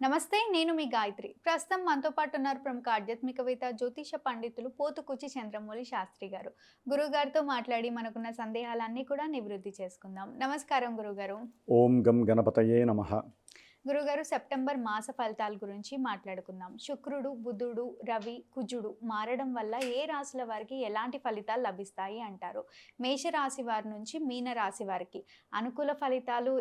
నమస్తే. నేను మీ గాయత్రి. ప్రస్తుతం మనతో పాటు ఉన్నారు ప్రముఖ ఆధ్యాత్మికవేత్త, జ్యోతిష పండితులు పోతుకూచి చంద్రమౌళి శాస్త్రి గారు. గురువుగారితో మాట్లాడి మనకున్న సందేహాలన్నీ కూడా నివృత్తి చేసుకుందాం. నమస్కారం గురువుగారు. ఓం గం గణపతయే నమః. గురువుగారు, సెప్టెంబర్ మాస ఫలితాల గురించి మాట్లాడుకుందాం. శుక్రుడు, బుధుడు, రవి, కుజుడు మారడం వల్ల ఏ రాశుల వారికి ఎలాంటి ఫలితాలు లభిస్తాయి అంటారు? మేషరాశి వారి నుంచి మీన రాశి వారికి అనుకూల ఫలితాలు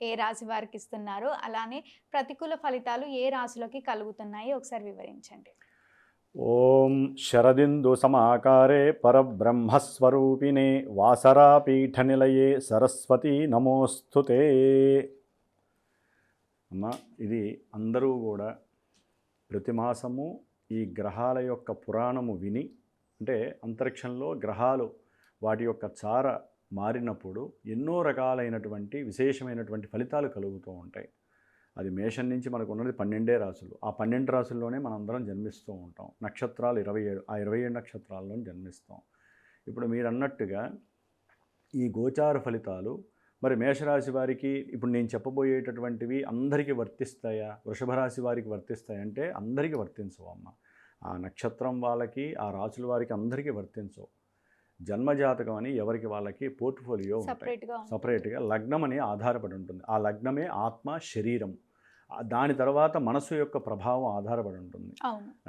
ఏ రాశి వారికి ఇస్తున్నారు? అలానే ప్రతికూల ఫలితాలు ఏ రాశులకి కలుగుతున్నాయి? ఒకసారి వివరించండి. ఓం శరదిందు సమాకారే పరబ్రహ్మస్వరూపిణే వాసరాపీఠనిలయే సరస్వతి నమోస్తుతే. అమ్మ, ఇది అందరూ కూడా ప్రతి మాసము ఈ గ్రహాల యొక్క పురాణము విని, అంటే అంతరిక్షంలో గ్రహాలు వాటి యొక్క చార మారినప్పుడు ఎన్నో రకాలైనటువంటి విశేషమైనటువంటి ఫలితాలు కలుగుతూ ఉంటాయి. అది మేషం నుంచి మనకు ఉన్నది 12 రాశులు. ఆ 12 రాశుల్లోనే మనందరం జన్మిస్తూ ఉంటాం. నక్షత్రాలు 27, ఆ 27 నక్షత్రాల్లో జన్మిస్తాం. ఇప్పుడు మీరు అన్నట్టుగా ఈ గోచార ఫలితాలు మరి మేషరాశి వారికి ఇప్పుడు నేను చెప్పబోయేటటువంటివి అందరికీ వర్తిస్తాయా, వృషభ రాశి వారికి వర్తిస్తాయంటే అందరికీ వర్తించవు అమ్మ. ఆ నక్షత్రం వాళ్ళకి, ఆ రాశుల వారికి అందరికీ వర్తించవు. జన్మజాతకం అని ఎవరికి వాళ్ళకి పోర్ట్ఫోలియో ఉంటాయి. సపరేట్గా లగ్నం అని ఆధారపడి ఉంటుంది. ఆ లగ్నమే ఆత్మ, శరీరం. దాని తర్వాత మనసు యొక్క ప్రభావం ఆధారపడి ఉంటుంది.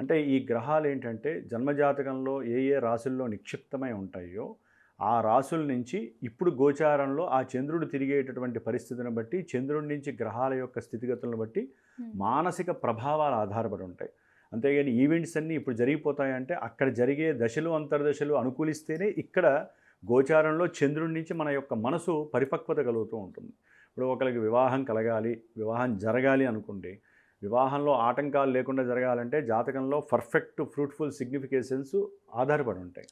అంటే ఈ గ్రహాలు ఏంటంటే జన్మజాతకంలో ఏ ఏ రాశుల్లో నిక్షిప్తమై ఉంటాయో ఆ రాశుల నుంచి ఇప్పుడు గోచారంలో ఆ చంద్రుడు తిరిగేటటువంటి పరిస్థితిని బట్టి, చంద్రుడి నుంచి గ్రహాల యొక్క స్థితిగతులను బట్టి మానసిక ప్రభావాలు ఆధారపడి ఉంటాయి. అంతేగాని ఈవెంట్స్ అన్నీ ఇప్పుడు జరిగిపోతాయంటే అక్కడ జరిగే దశలు అంతర్దశలు అనుకూలిస్తేనే ఇక్కడ గోచారంలో చంద్రుడి నుంచి మన యొక్క మనసు పరిపక్వత కలుగుతూ ఉంటుంది. ఇప్పుడు ఒకరికి వివాహం కలగాలి, వివాహం జరగాలి అనుకుంటే, వివాహంలో ఆటంకాలు లేకుండా జరగాలంటే జాతకంలో పర్ఫెక్ట్ ఫ్రూట్ఫుల్ సిగ్నిఫికేషన్స్ ఆధారపడి ఉంటాయి.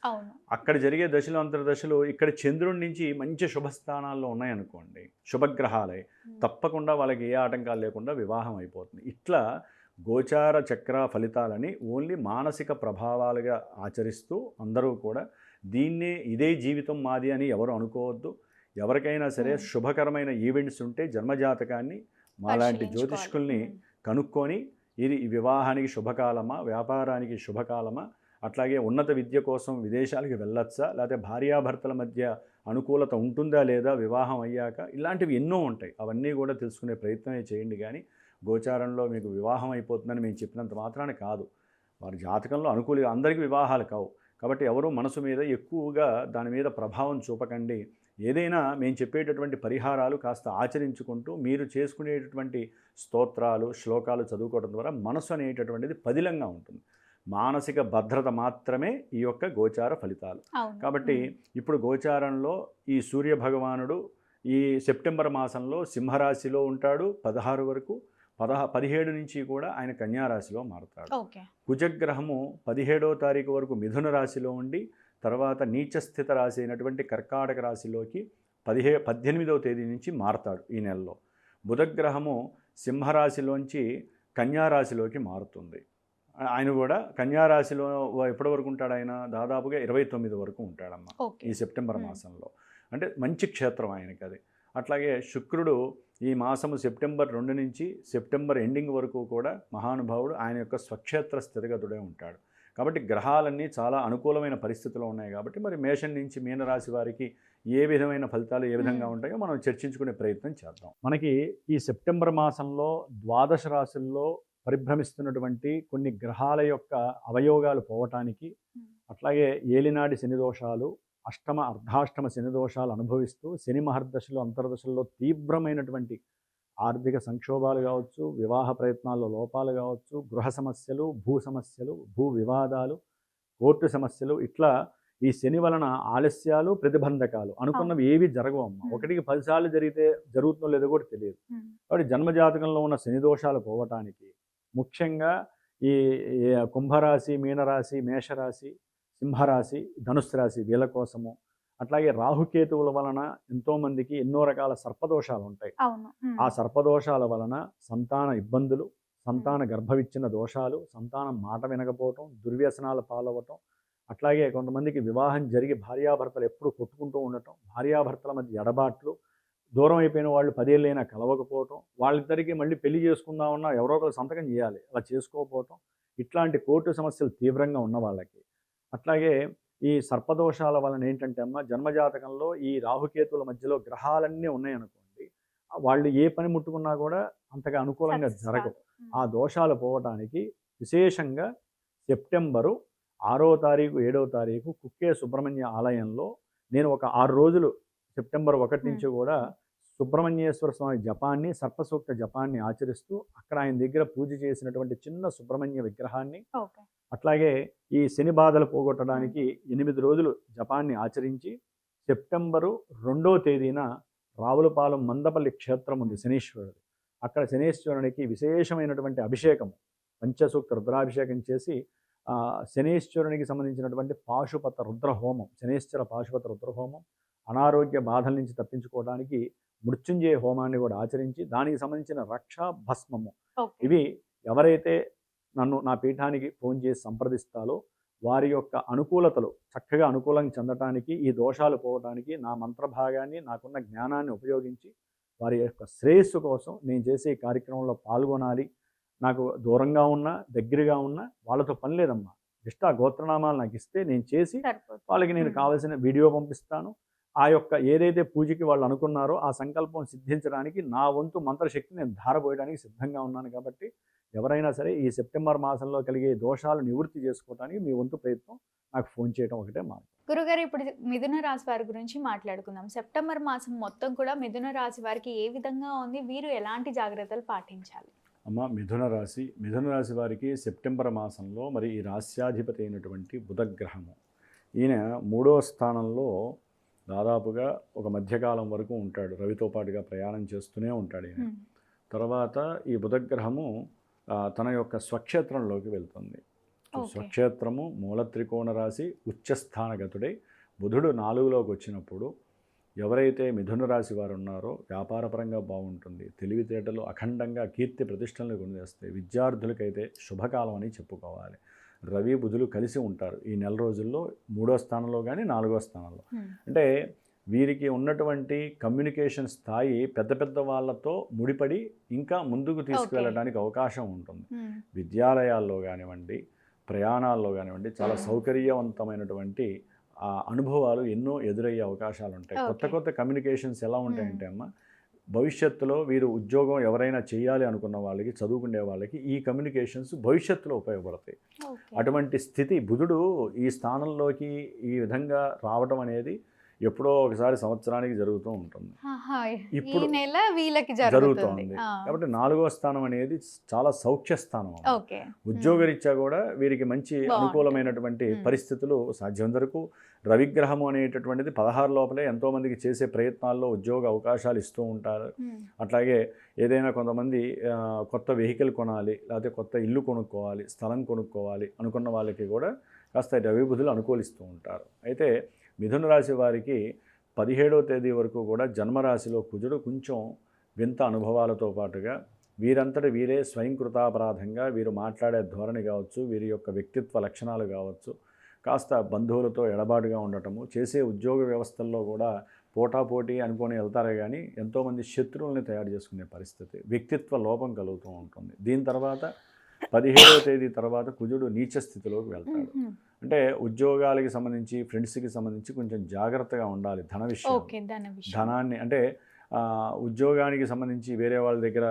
అక్కడ జరిగే దశలు అంతర్దశలు ఇక్కడ చంద్రుడి నుంచి మంచి శుభస్థానాల్లో ఉన్నాయనుకోండి, శుభగ్రహాలై తప్పకుండా వాళ్ళకి ఏ ఆటంకాలు లేకుండా వివాహం అయిపోతుంది. ఇట్లా గోచార చక్ర ఫలితాలని ఓన్లీ మానసిక ప్రభావాలుగా ఆచరిస్తూ అందరూ కూడా దీన్నే ఇదే జీవితం మాది అని ఎవరు అనుకోవద్దు. ఎవరికైనా సరే శుభకరమైన ఈవెంట్స్ ఉంటే జన్మజాతకాన్ని మాలాంటి జ్యోతిష్కుల్ని కనుక్కొని ఇది వివాహానికి శుభకాలమా, వ్యాపారానికి శుభకాలమా, అట్లాగే ఉన్నత విద్య కోసం విదేశాలకు వెళ్ళొచ్చా, లేకపోతే భార్యాభర్తల మధ్య అనుకూలత ఉంటుందా లేదా వివాహం అయ్యాక, ఇలాంటివి ఎన్నో ఉంటాయి. అవన్నీ కూడా తెలుసుకునే ప్రయత్నమే చేయండి. కానీ గోచారంలో మీకు వివాహం అయిపోతుందని మేము చెప్పినంత మాత్రాన కాదు. వారి జాతకంలో అందరికీ వివాహాలు కావు. కాబట్టి ఎవరూ మనసు మీద ఎక్కువగా దాని మీద ప్రభావం చూపకండి. ఏదైనా మేము చెప్పేటటువంటి పరిహారాలు కాస్త ఆచరించుకుంటూ మీరు చేసుకునేటటువంటి స్తోత్రాలు, శ్లోకాలు చదువుకోవడం ద్వారా మనసు అనేటటువంటిది పదిలంగా ఉంటుంది. మానసిక భద్రత మాత్రమే ఈ యొక్క గోచార ఫలితాలు. కాబట్టి ఇప్పుడు గోచారంలో ఈ సూర్య భగవానుడు ఈ సెప్టెంబర్ మాసంలో సింహరాశిలో ఉంటాడు 16 వరకు. 17 నుంచి కూడా ఆయన కన్యారాశిలో మారుతాడు. కుజగ్రహము 17వ తారీఖు వరకు మిథున రాశిలో ఉండి తర్వాత నీచస్థిత రాశి అయినటువంటి కర్కాటక రాశిలోకి 18వ తేదీ నుంచి మారుతాడు ఈ నెలలో. బుధగ్రహము సింహరాశిలోంచి కన్యారాశిలోకి మారుతుంది. ఆయన కూడా కన్యారాశిలో ఎప్పటి వరకు ఉంటాడు? ఆయన దాదాపుగా 29 వరకు ఉంటాడమ్మ ఈ సెప్టెంబర్ మాసంలో. అంటే మంచి క్షేత్రం ఆయనకి అది. అట్లాగే శుక్రుడు ఈ మాసము సెప్టెంబర్ 2 నుంచి సెప్టెంబర్ ఎండింగ్ వరకు కూడా మహానుభావుడు ఆయన యొక్క స్వక్షేత్ర స్థితిగతుడే ఉంటాడు. కాబట్టి గ్రహాలన్నీ చాలా అనుకూలమైన పరిస్థితుల్లో ఉన్నాయి. కాబట్టి మరి మేషం నుంచి మీనరాశి వారికి ఏ విధమైన ఫలితాలు ఏ విధంగా ఉంటాయో మనం చర్చించుకునే ప్రయత్నం చేద్దాం. మనకి ఈ సెప్టెంబర్ మాసంలో ద్వాదశ రాశుల్లో పరిభ్రమిస్తున్నటువంటి కొన్ని గ్రహాల యొక్క అవయోగాలు పోవటానికి, అట్లాగే ఏలినాటి శని దోషాలు, అష్టమ అర్ధాష్టమ శని దోషాలు అనుభవిస్తూ శని మహర్దశలు అంతర్దశల్లో తీవ్రమైనటువంటి ఆర్థిక సంక్షోభాలు కావచ్చు, వివాహ ప్రయత్నాల్లో లోపాలు కావచ్చు, గృహ సమస్యలు, భూ సమస్యలు, భూ వివాదాలు, కోర్టు సమస్యలు, ఇట్లా ఈ శని వలన ఆలస్యాలు, ప్రతిబంధకాలు అనుకున్నవి ఏవి జరగవమ్మ. 1కి 10 సార్లు జరుగుతుందో లేదో కూడా తెలియదు. కాబట్టి జన్మజాతకంలో ఉన్న శని దోషాలు పోవటానికి ముఖ్యంగా ఈ కుంభరాశి, మీనరాశి, మేషరాశి, సింహరాశి, ధనుస్సు రాశి వీళ్ళ కోసము, అట్లాగే రాహుకేతువుల వలన ఎంతోమందికి ఎన్నో రకాల సర్పదోషాలు ఉంటాయి. ఆ సర్పదోషాల వలన సంతాన ఇబ్బందులు, సంతాన గర్భవిచ్ఛిన్న దోషాలు, సంతానం మాట వినకపోవటం, దుర్వ్యసనాల పాలవటం, అట్లాగే కొంతమందికి వివాహం జరిగి భార్యాభర్తలు ఎప్పుడు కొట్టుకుంటూ ఉండటం, భార్యాభర్తల మధ్య ఎడబాట్లు, దూరం అయిపోయిన వాళ్ళు 10 ఏళ్ళైనా కలవకపోవటం, వాళ్ళిద్దరికీ మళ్ళీ పెళ్లి చేసుకుందామన్నా ఎవరో ఒకరు సంతకం చేయాలి. అలా చేసుకోకపోవటం, ఇట్లాంటి కోర్టు సమస్యలు తీవ్రంగా ఉన్న వాళ్ళకి. అట్లాగే ఈ సర్పదోషాల వలన ఏంటంటే అమ్మ, జన్మజాతకంలో ఈ రాహుకేతువుల మధ్యలో గ్రహాలన్నీ ఉన్నాయనుకోండి, వాళ్ళు ఏ పని ముట్టుకున్నా కూడా అంతగా అనుకూలంగా సక్సెస్ జరగవు. కాదు. ఆ దోషాలు పోవటానికి విశేషంగా సెప్టెంబరు 6వ తారీఖు, 7వ తారీఖు కుక్కే సుబ్రహ్మణ్య ఆలయంలో నేను ఒక 6 రోజులు సెప్టెంబర్ 1 నుంచి కూడా సుబ్రహ్మణ్యేశ్వర స్వామి జపాన్ని, సర్పసూక్త జపాన్ని ఆచరిస్తూ అక్కడ ఆయన దగ్గర పూజ చేసినటువంటి చిన్న సుబ్రహ్మణ్య విగ్రహాన్ని, ఓకే. అట్లాగే ఈ శని బాధలు పోగొట్టడానికి 8 రోజులు జపాన్ని ఆచరించి సెప్టెంబరు 2వ తేదీన రావులపాలెం మందపల్లి క్షేత్రం ఉంది శనీశ్వరుడు. అక్కడ శనీశ్వరునికి విశేషమైనటువంటి అభిషేకం, పంచసూక్త రుద్రాభిషేకం చేసి శనీశ్వరునికి సంబంధించినటువంటి పాశుపత రుద్రహోమం, శనీశ్వర పాశుపత రుద్రహోమం, అనారోగ్య బాధల నుంచి తప్పించుకోవడానికి మృత్యుంజయ హోమాన్ని కూడా ఆచరించి దానికి సంబంధించిన రక్షా భస్మము, ఇవి ఎవరైతే నన్ను నా పీఠానికి ఫోన్ చేసి సంప్రదిస్తారో వారి యొక్క అనుకూలతలు చక్కగా అనుకూలంగా చెందటానికి, ఈ దోషాలు పోవడానికి నా మంత్రభాగాన్ని, నాకున్న జ్ఞానాన్ని ఉపయోగించి వారి యొక్క శ్రేయస్సు కోసం నేను చేసే ఈ కార్యక్రమంలో పాల్గొనాలి. నాకు దూరంగా ఉన్నా దగ్గరగా ఉన్నా వాళ్ళతో పని లేదమ్మా. జస్ట్ ఆ గోత్రనామాలు నాకు ఇస్తే నేను చేసి వాళ్ళకి నేను కావాల్సిన వీడియో పంపిస్తాను. ఆ యొక్క ఏదైతే పూజకి వాళ్ళు అనుకున్నారో ఆ సంకల్పం సిద్ధించడానికి నా వంతు మంత్రశక్తి నేను ధారపోయడానికి సిద్ధంగా ఉన్నాను. కాబట్టి ఎవరైనా సరే ఈ సెప్టెంబర్ మాసంలో కలిగే దోషాలు నివృత్తి చేసుకోవడానికి మీ వంతు ప్రయత్నం నాకు ఫోన్ చేయడం ఒకటే మార్గం. గురుగారు, ఇప్పుడు మిథున రాశి వారి గురించి మాట్లాడుకుందాం. సెప్టెంబర్ మాసం మొత్తం కూడా మిథున రాశి వారికి ఏ విధంగా ఉంది, వీరు ఎలాంటి జాగ్రత్తలు పాటించాలి? అమ్మ, మిథున రాశి వారికి సెప్టెంబర్ మాసంలో మరి ఈ రాశ్యాధిపతి అయినటువంటి బుధగ్రహము, ఈయన 3వ స్థానంలో దాదాపుగా ఒక మధ్యకాలం వరకు ఉంటాడు. రవితో పాటుగా ప్రయాణం చేస్తూనే ఉంటాడు ఈయన. తర్వాత ఈ బుధగ్రహము తన యొక్క స్వక్షేత్రంలోకి వెళ్తుంది. స్వక్షేత్రము మూల త్రికోణ రాశి ఉచ్చస్థానగతుడై బుధుడు 4లోకి వచ్చినప్పుడు ఎవరైతే మిథున రాశి వారు ఉన్నారో వ్యాపారపరంగా బాగుంటుంది, తెలివితేటలు అఖండంగా కీర్తి ప్రతిష్టలను కొనివేస్తాయి. విద్యార్థులకైతే శుభకాలం అని చెప్పుకోవాలి. రవి బుధులు కలిసి ఉంటారు ఈ నెల రోజుల్లో 3వ స్థానంలో కానీ 4వ స్థానంలో. అంటే వీరికి ఉన్నటువంటి కమ్యూనికేషన్ స్థాయి పెద్ద పెద్ద వాళ్ళతో ముడిపడి ఇంకా ముందుకు తీసుకువెళ్ళడానికి అవకాశం ఉంటుంది. విద్యాలయాల్లో కానివ్వండి, ప్రయాణాల్లో కానివ్వండి, చాలా సౌకర్యవంతమైనటువంటి అనుభవాలు ఎన్నో ఎదురయ్యే అవకాశాలు ఉంటాయి. కొత్త కొత్త కమ్యూనికేషన్స్ ఎలా ఉంటాయంటే అమ్మ, భవిష్యత్తులో వీరు ఉద్యోగం ఎవరైనా చేయాలి అనుకున్న వాళ్ళకి, చదువుకునే వాళ్ళకి ఈ కమ్యూనికేషన్స్ భవిష్యత్తులో ఉపయోగపడతాయి. అటువంటి స్థితి బుధుడు ఈ స్థానంలోకి ఈ విధంగా రావడం అనేది ఎప్పుడో ఒకసారి సంవత్సరానికి జరుగుతూ ఉంటుంది. ఇప్పుడు జరుగుతోంది. కాబట్టి 4వ స్థానం అనేది చాలా సౌఖ్య స్థానం. ఉద్యోగరీత్యా కూడా వీరికి మంచి అనుకూలమైనటువంటి పరిస్థితులు సాధ్యం వరకు. రవిగ్రహము అనేటటువంటిది 16 లోపలే ఎంతోమందికి చేసే ప్రయత్నాల్లో ఉద్యోగ అవకాశాలు ఇస్తూ ఉంటారు. అట్లాగే ఏదైనా కొంతమంది కొత్త వెహికల్ కొనాలి, లేకపోతే కొత్త ఇల్లు కొనుక్కోవాలి, స్థలం కొనుక్కోవాలి అనుకున్న వాళ్ళకి కూడా కాస్త రవి బుధులు అనుకూలిస్తూ ఉంటారు. అయితే మిథున రాశి వారికి 17వ తేదీ వరకు కూడా జన్మరాశిలో కుజుడు కొంచెం వింత అనుభవాలతో పాటుగా వీరంతటి వీరే స్వయంకృతాపరాధంగా వీరు మాట్లాడే ధోరణి కావచ్చు, వీరి యొక్క వ్యక్తిత్వ లక్షణాలు కావచ్చు, కాస్త బంధువులతో ఎడబాటుగా ఉండటము, చేసే ఉద్యోగ వ్యవస్థల్లో కూడా పోటాపోటీ అనుకొని వెళ్తారే కానీ ఎంతోమంది శత్రువుల్ని తయారు చేసుకునే పరిస్థితి, వ్యక్తిత్వ లోపం కలుగుతూ ఉంటుంది. దీని తర్వాత 17వ తేదీ తర్వాత కుజుడు నీచ స్థితిలోకి వెళ్తాడు. అంటే ఉద్యోగాలకి సంబంధించి, ఫ్రెండ్స్కి సంబంధించి కొంచెం జాగ్రత్తగా ఉండాలి. ధనాన్ని అంటే ఉద్యోగానికి సంబంధించి వేరే వాళ్ళ దగ్గర,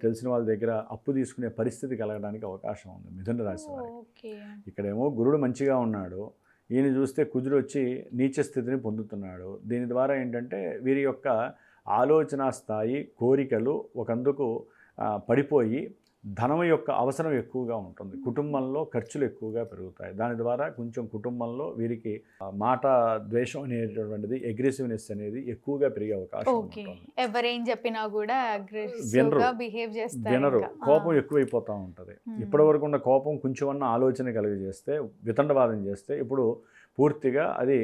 తెలిసిన వాళ్ళ దగ్గర అప్పు తీసుకునే పరిస్థితి కలగడానికి అవకాశం ఉంది మిథున రాశి వారికి. ఇక్కడేమో గురుడు మంచిగా ఉన్నాడు, ఈయన చూస్తే కుజుడు వచ్చి నీచ స్థితిని పొందుతున్నాడు. దీని ద్వారా ఏంటంటే వీరి యొక్క ఆలోచన స్థాయి, కోరికలు ఒకందుకు పడిపోయి ధనం యొక్క అవసరం ఎక్కువగా ఉంటుంది. కుటుంబంలో ఖర్చులు ఎక్కువగా పెరుగుతాయి. దాని ద్వారా కొంచెం కుటుంబంలో వీరికి మాట ద్వేషం అనేటటువంటిది, అగ్రెసివ్నెస్ అనేది ఎక్కువగా పెరిగే అవకాశం ఉంటుంది. ఎవరేం చెప్పినా కూడా వినరు, కోపం ఎక్కువైపోతూ ఉంటుంది. ఇప్పటి వరకు ఉన్న కోపం కొంచెమన్నా ఆలోచన కలిగజేస్తే, వితండవాదం చేస్తే, ఇప్పుడు పూర్తిగా అది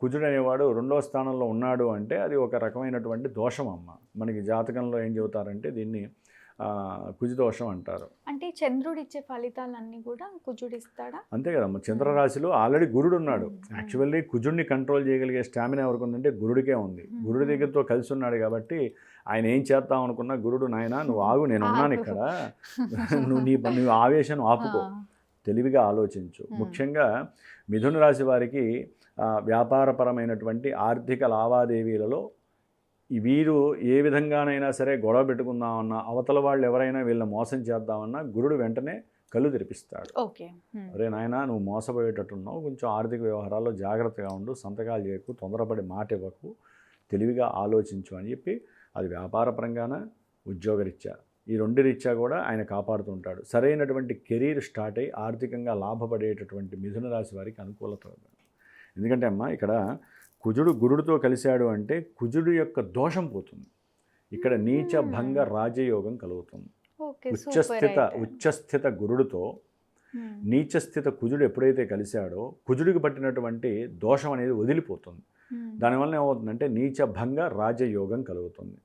కుజుడు అనేవాడు 2వ స్థానంలో ఉన్నాడు అంటే అది ఒక రకమైనటువంటి దోషం అమ్మ. మనకి జాతకంలో ఏం చెబుతారంటే దీన్ని కుజదోషం అంటారు. అంటే చంద్రుడు ఇచ్చే ఫలితాలన్నీ కూడా కుజుడు ఇస్తాడా? అంతే కదమ్మా, చంద్రరాశిలో ఆల్రెడీ గురుడు ఉన్నాడు. యాక్చువల్లీ కుజుడిని కంట్రోల్ చేయగలిగే స్టామినా ఎవరికి ఉందంటే గురుడికే ఉంది. గురుడి దగ్గరతో కలిసి ఉన్నాడు కాబట్టి ఆయన ఏం చేద్దాం అనుకున్నా గురుడు, నాయన నువ్వు ఆగు, నేను ఉన్నాను ఇక్కడ, నువ్వు ఆవేశం ఆపుకో, తెలివిగా ఆలోచించు. ముఖ్యంగా మిథున రాశి వారికి వ్యాపారపరమైనటువంటి ఆర్థిక లావాదేవీలలో వీరు ఏ విధంగానైనా సరే గొడవ పెట్టుకుందామన్నా, అవతల వాళ్ళు ఎవరైనా వీళ్ళని మోసం చేద్దామన్నా గురుడు వెంటనే కళ్ళు తెరిపిస్తాడు. ఓకే, అరే నాయన నువ్వు మోసపోయేటట్టున్నావు, కొంచెం ఆర్థిక వ్యవహారాల్లో జాగ్రత్తగా ఉండు, సంతకాలు చేయకు, తొందరపడి మాట ఇవ్వకు, తెలివిగా ఆలోచించు అని చెప్పి, అది వ్యాపారపరంగాన ఉద్యోగరీత్యా ఈ రెండు రీత్యా కూడా ఆయన కాపాడుతుంటాడు. సరైనటువంటి కెరీర్ స్టార్ట్ అయ్యి ఆర్థికంగా లాభపడేటటువంటి మిథున రాశి వారికి అనుకూలత. ఎందుకంటే అమ్మ ఇక్కడ కుజుడు గురుడితో కలిశాడు అంటే కుజుడు యొక్క దోషం పోతుంది. ఇక్కడ నీచ భంగ రాజయోగం కలుగుతుంది. ఉచ్చస్థిత గురుడితో నీచస్థిత కుజుడు ఎప్పుడైతే కలిశాడో కుజుడికి పట్టినటువంటి దోషం అనేది వదిలిపోతుంది. దానివల్ల ఏమవుతుందంటే నీచ భంగ రాజయోగం కలుగుతుంది.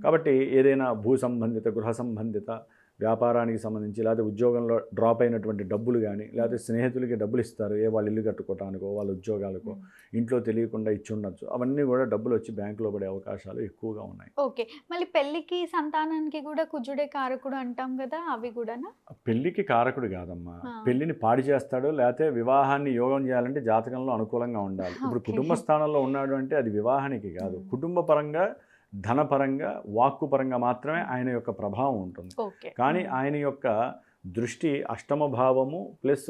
కాబట్టి ఏదైనా భూ సంబంధిత, గృహ సంబంధిత, వ్యాపారానికి సంబంధించి, లేకపోతే ఉద్యోగంలో డ్రాప్ అయినటువంటి డబ్బులు కానీ, లేకపోతే స్నేహితులకి డబ్బులు ఇస్తారు, వాళ్ళు ఇల్లు కట్టుకోవటానికో వాళ్ళ ఉద్యోగాలకో, ఇంట్లో తెలియకుండా ఇచ్చి ఉండొచ్చు, అవన్నీ కూడా డబ్బులు వచ్చి బ్యాంకులో పడే అవకాశాలు ఎక్కువగా ఉన్నాయి. ఓకే, మళ్ళీ పెళ్లికి సంతానానికి కూడా కుజుడే కారకుడు అంటాం కదా, అవి కూడా? పెళ్లికి కారకుడు కాదమ్మా, పెళ్లిని పాడి చేస్తాడు. లేకపోతే వివాహాన్ని యోగం చేయాలంటే జాతకంలో అనుకూలంగా ఉండాలి. ఇప్పుడు కుటుంబ స్థానంలో ఉన్నాడు అంటే అది వివాహానికి కాదు, కుటుంబ పరంగా, ధనపరంగా, వాక్కు పరంగా మాత్రమే ఆయన యొక్క ప్రభావం ఉంటుంది. కానీ ఆయన యొక్క దృష్టి అష్టమ భావము ప్లస్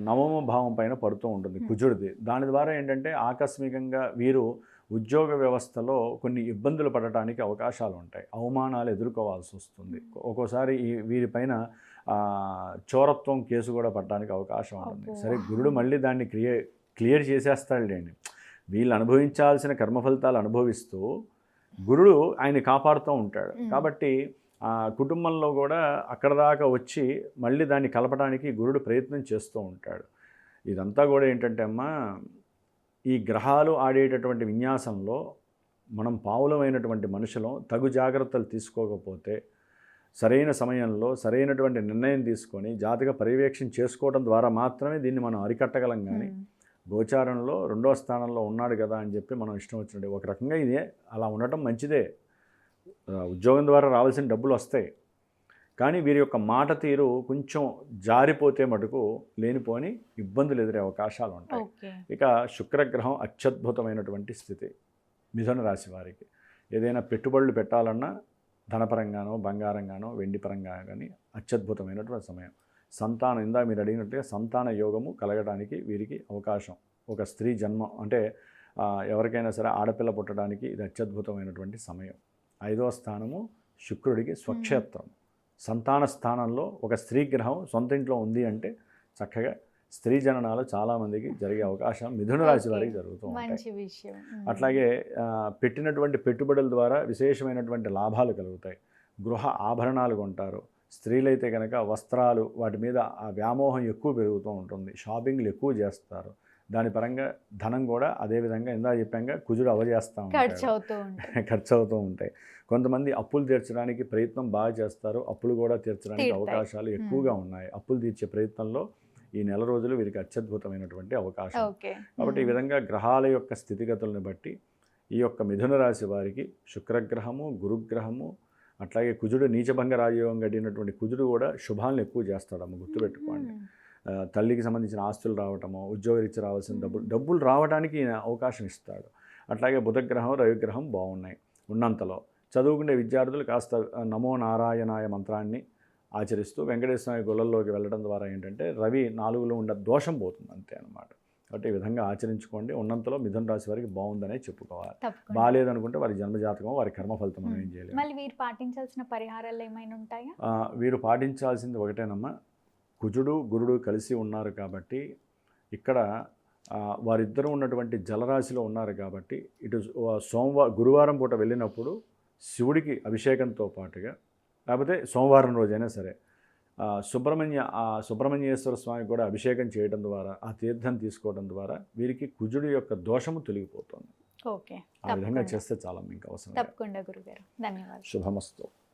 నవమ భావం పైన పడుతూ ఉంటుంది కుజుడిది. దాని ద్వారా ఏంటంటే ఆకస్మికంగా వీరు ఉద్యోగ వ్యవస్థలో కొన్ని ఇబ్బందులు పడటానికి అవకాశాలు ఉంటాయి, అవమానాలు ఎదుర్కోవాల్సి వస్తుంది. ఒక్కోసారి వీరిపైన చోరత్వం కేసు కూడా పడడానికి అవకాశం ఉంటుంది. సరే, గురుడు మళ్ళీ దాన్ని క్లియర్ చేసేస్తాడులేండి. వీళ్ళు అనుభవించాల్సిన కర్మఫలితాలు అనుభవిస్తూ గురుడు ఆయన కాపాడుతూ ఉంటాడు. కాబట్టి కుటుంబంలో కూడా అక్కడ దాకా వచ్చి మళ్ళీ దాన్ని కలపడానికి గురుడు ప్రయత్నం చేస్తూ ఉంటాడు. ఇదంతా కూడా ఏంటంటే అమ్మా, ఈ గ్రహాలు ఆడేటటువంటి విన్యాసంలో మనం పావులమైనటువంటి మనుషులం తగు జాగ్రత్తలు తీసుకోకపోతే, సరైన సమయంలో సరైనటువంటి నిర్ణయం తీసుకొని జాతక పర్యవేక్షణ చేసుకోవడం ద్వారా మాత్రమే దీన్ని మనం అరికట్టగలం. కానీ గోచారంలో 2వ స్థానంలో ఉన్నాడు కదా అని చెప్పి మనం ఇష్టం వచ్చినట్టు, ఒక రకంగా ఇదే అలా ఉండటం మంచిదే, ఉద్యోగం ద్వారా రావాల్సిన డబ్బులు వస్తాయి. కానీ వీరి యొక్క మాట తీరు కొంచెం జారిపోతే మటుకు లేనిపోని ఇబ్బందులు ఎదురే అవకాశాలు ఉంటాయి. ఇక శుక్రగ్రహం అత్యద్భుతమైనటువంటి స్థితి మిథున రాశి వారికి. ఏదైనా పెట్టుబడులు పెట్టాలన్నా ధనపరంగానో, బంగారంగానో, వెండి పరంగా కానీ అత్యద్భుతమైనటువంటి సమయం. సంతానం, ఇందా మీరు అడిగినట్టుగా సంతాన యోగము కలగడానికి వీరికి అవకాశం. ఒక స్త్రీ జన్మ అంటే ఎవరికైనా సరే ఆడపిల్ల పుట్టడానికి ఇది అత్యద్భుతమైనటువంటి సమయం. 5వ స్థానము శుక్రుడికి స్వక్షేత్రం. సంతాన స్థానంలో ఒక స్త్రీ గ్రహం సొంత ఇంట్లో ఉంది అంటే చక్కగా స్త్రీ జననాలు చాలామందికి జరిగే అవకాశం మిథున రాశి వారికి జరుగుతూ ఉంటాయి. అట్లాగే పెట్టినటువంటి పెట్టుబడుల ద్వారా విశేషమైనటువంటి లాభాలు కలుగుతాయి. గృహ ఆభరణాలు కొంటారు. స్త్రీలైతే కనుక వస్త్రాలు, వాటి మీద ఆ వ్యామోహం ఎక్కువ పెరుగుతూ ఉంటుంది, షాపింగ్లు ఎక్కువ చేస్తారు. దాని పరంగా ధనం కూడా అదేవిధంగా ఇందా చెప్పాక కుజుడు అవజేస్తూ ఉంటాయి, ఖర్చు అవుతూ ఉంటాయి. కొంతమంది అప్పులు తీర్చడానికి ప్రయత్నం బాగా చేస్తారు, అప్పులు కూడా తీర్చడానికి అవకాశాలు ఎక్కువగా ఉన్నాయి. అప్పులు తీర్చే ప్రయత్నంలో ఈ నెల రోజులు వీరికి అత్యద్భుతమైనటువంటి అవకాశం. కాబట్టి ఈ విధంగా గ్రహాల యొక్క స్థితిగతులను బట్టి ఈ యొక్క మిథున రాశి వారికి శుక్రగ్రహము, గురుగ్రహము, అట్లాగే కుజుడు నీచభంగ రాజయోగం గడినటువంటి కుజుడు కూడా శుభాలను ఎక్కువ చేస్తాడమ్మ, గుర్తుపెట్టుకోండి. తల్లికి సంబంధించిన ఆస్తులు రావటము, ఉద్యోగరీత్యా రావాల్సిన డబ్బులు రావడానికి అవకాశం ఇస్తాడు. అట్లాగే బుధగ్రహం, రవిగ్రహం బాగున్నాయి ఉన్నంతలో. చదువుకునే విద్యార్థులు కాస్త నమో నారాయణాయ మంత్రాన్ని ఆచరిస్తూ వెంకటేశ్వర గుళ్ళల్లోకి వెళ్ళడం ద్వారా ఏంటంటే రవి 4లో ఉండే దోషం పోతుంది, అంతే అన్నమాట. కాబట్టి ఈ విధంగా ఆచరించుకోండి. ఉన్నంతలో మిథున రాశి వారికి బాగుందనే చెప్పుకోవాలి. బాగాలేదనుకుంటే వారి జన్మజాతకం, వారి కర్మఫలితం మనం ఏం చేయలేదు. మళ్ళీ వీరు పాటించాల్సిన పరిహారాలు ఏమైనా ఉంటాయా? వీరు పాటించాల్సింది ఒకటేనమ్మా, కుజుడు గురుడు కలిసి ఉన్నారు కాబట్టి ఇక్కడ వారిద్దరూ ఉన్నటువంటి జలరాశిలో ఉన్నారు కాబట్టి ఇటు గురువారం పూట వెళ్ళినప్పుడు శివుడికి అభిషేకంతో పాటుగా, లేకపోతే సోమవారం రోజైనా సరే సుబ్రహ్మణ్యేశ్వర స్వామికి కూడా అభిషేకం చేయడం ద్వారా, ఆ తీర్థం తీసుకోవడం ద్వారా వీరికి కుజుడి యొక్క దోషము తొలగిపోతుంది. ఓకే, ఆ విధంగా చేస్తే చాలా మీకు అవసరం. తప్పకుండా గురుగారు, ధన్యవాదాలు. శుభమస్తు.